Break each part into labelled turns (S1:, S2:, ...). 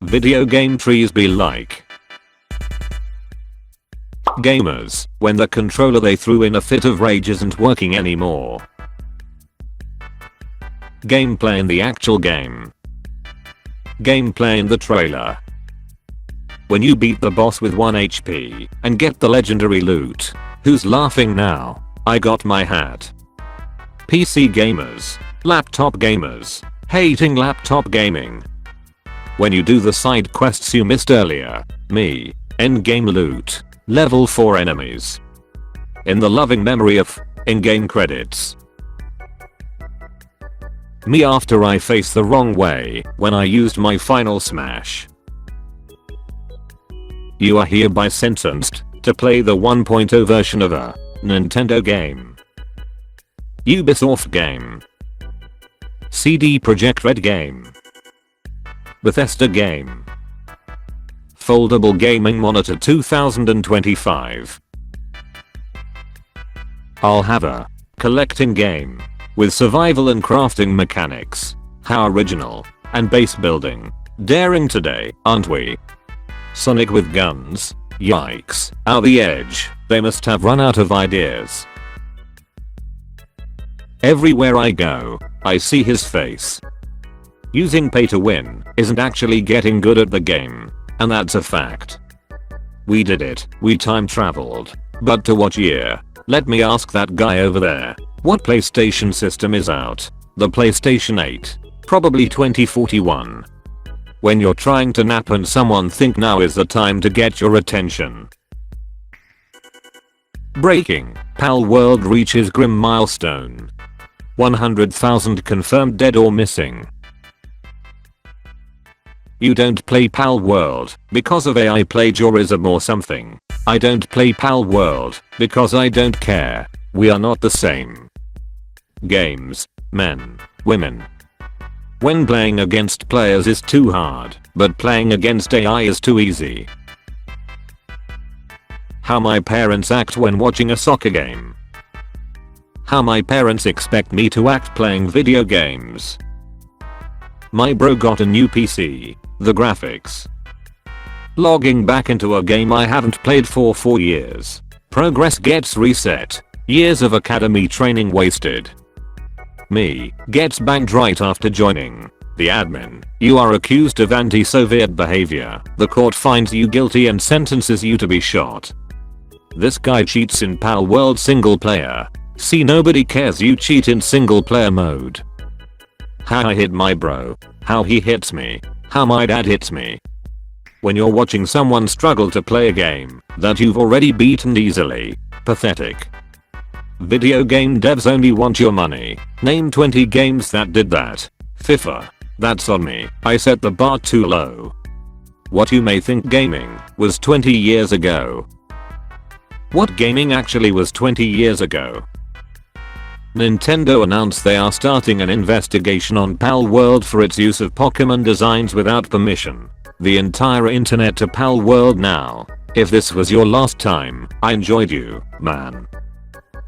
S1: video game trees be like? Gamers, when the controller they threw in a fit of rage isn't working anymore. Gameplay in the actual game. Gameplay in the trailer. When you beat the boss with 1 HP and get the legendary loot. Who's laughing now? I got my hat. PC gamers. Laptop gamers. Hating laptop gaming. When you do the side quests you missed earlier. Me. Endgame loot. Level 4 enemies. In the loving memory of in-game credits. Me after I faced the wrong way when I used my final smash. You are hereby sentenced to play the 1.0 version of a Nintendo game. Ubisoft game. CD Projekt Red game. Bethesda game. Foldable Gaming Monitor 2025. I'll have a collecting game with survival and crafting mechanics. How original and base building. Daring today, aren't we? Sonic with guns. Yikes. Out the edge. They must have run out of ideas. Everywhere I go, I see his face. Using pay to win isn't actually getting good at the game. And that's a fact. We did it. We time traveled. But to what year? Let me ask that guy over there. What PlayStation system is out? The PlayStation 8. Probably 2041. When you're trying to nap and someone think now is the time to get your attention. Breaking. Palworld reaches grim milestone. 100,000 confirmed dead or missing. You don't play Palworld because of AI plagiarism or something. I don't play Palworld because I don't care. We are not the same. Games. Men. Women. When playing against players is too hard, but playing against AI is too easy. How my parents act when watching a soccer game. How my parents expect me to act playing video games. My bro got a new PC. The graphics. Logging back into a game I haven't played for 4 years. Progress gets reset. Years of academy training wasted. Me gets banged right after joining. The admin. You are accused of anti-Soviet behavior. The court finds you guilty and sentences you to be shot. This guy cheats in Palworld single player. See, nobody cares you cheat in single player mode. How I hit my bro. How he hits me. How my dad hits me. When you're watching someone struggle to play a game that you've already beaten easily. Pathetic. Video game devs only want your money. Name 20 games that did that. FIFA. That's on me. I set the bar too low. What you may think gaming was 20 years ago. What gaming actually was 20 years ago? Nintendo announced they are starting an investigation on Palworld for its use of Pokemon designs without permission. The entire internet to Palworld now. If this was your last time, I enjoyed you, man.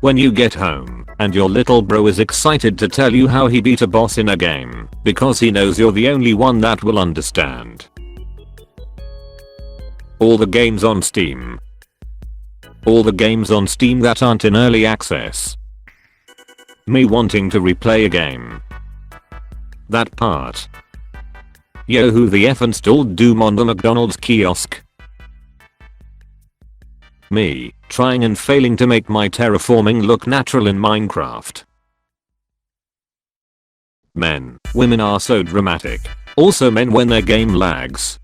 S1: When you get home, and your little bro is excited to tell you how he beat a boss in a game, because he knows you're the only one that will understand. All the games on Steam. All the games on Steam that aren't in early access. Me wanting to replay a game. That part. Yo, who the F installed Doom on the McDonald's kiosk? Me trying and failing to make my terraforming look natural in Minecraft. Men. Women are so dramatic. Also men when their game lags.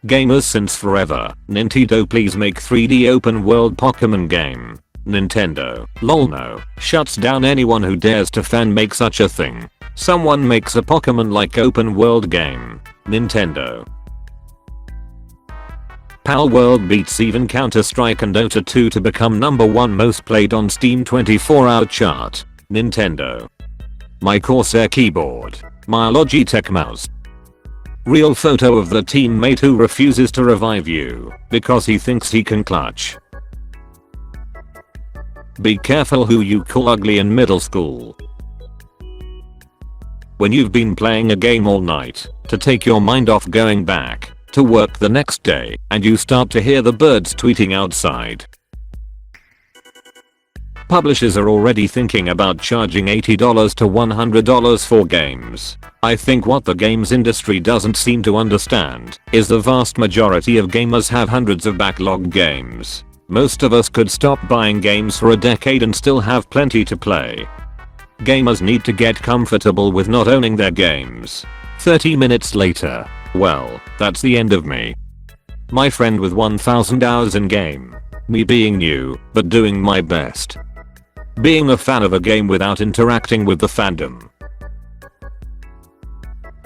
S1: Gamers since forever. Nintendo, please make 3D open world Pokemon game. Nintendo. Lol no. Shuts down anyone who dares to fan make such a thing. Someone makes a Pokemon like open world game. Nintendo. Palworld beats even Counter-Strike and Dota 2 to become #1 most played on Steam 24-hour chart. Nintendo. My Corsair keyboard. My Logitech mouse. Real photo of the teammate who refuses to revive you because he thinks he can clutch. Be careful who you call ugly in middle school. When you've been playing a game all night to take your mind off going back to work the next day and you start to hear the birds tweeting outside. Publishers are already thinking about charging $80 to $100 for games. I think what the games industry doesn't seem to understand is the vast majority of gamers have hundreds of backlog games. Most of us could stop buying games for a decade and still have plenty to play. Gamers need to get comfortable with not owning their games. 30 minutes later. Well, that's the end of me. My friend with 1000 hours in game. Me being new, but doing my best. Being a fan of a game without interacting with the fandom.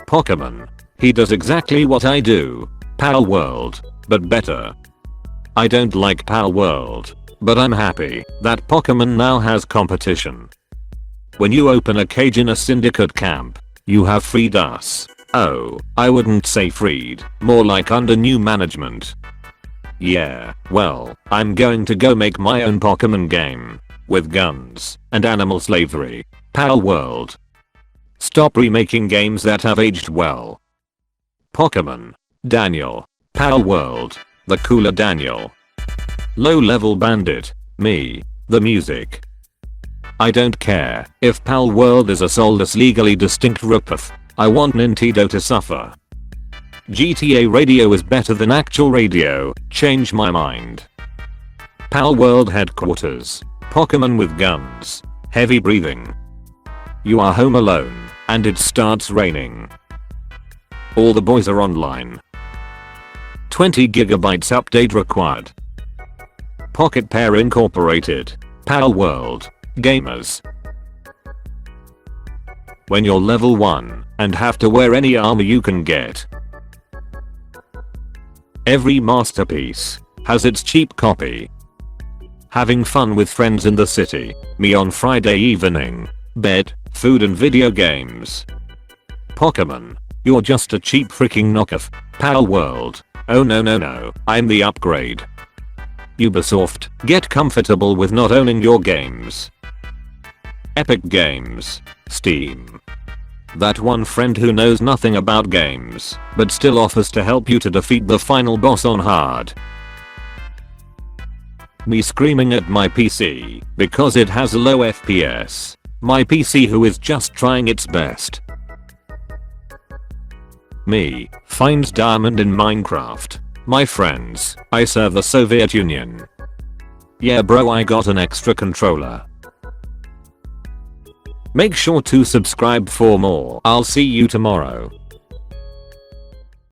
S1: Pokemon. He does exactly what I do. Pal World, but better. I don't like Pal World, but I'm happy that Pokemon now has competition. When you open a cage in a syndicate camp, you have freed us. Oh, I wouldn't say freed, more like under new management. Yeah, well, I'm going to go make my own Pokemon game. With guns and animal slavery. Pal World. Stop remaking games that have aged well. Pokemon. Daniel. Pal World. The cooler Daniel. Low level bandit. Me. The music. I don't care if Pal World is a soulless legally distinct ripoff. I want Nintendo to suffer. GTA Radio is better than actual radio. Change my mind. Pal World headquarters. Pokemon with guns. Heavy breathing. You are home alone, and it starts raining. All the boys are online. 20 gigabytes update required. Pocket Pair Incorporated. Pal World. Gamers. When you're level 1 and have to wear any armor you can get. Every masterpiece has its cheap copy. Having fun with friends in the city. Me on Friday evening. Bed, food and video games. Pokemon. You're just a cheap freaking knockoff. Pal World. Oh no, I'm the upgrade. Ubisoft. Get comfortable with not owning your games. Epic Games. Steam. That one friend who knows nothing about games, but still offers to help you to defeat the final boss on hard. Me screaming at my PC because it has a low FPS. My PC who is just trying its best. Me finds diamond in Minecraft. My friends, I serve the Soviet Union. Yeah bro, I got an extra controller. Make sure to subscribe for more. I'll see you tomorrow.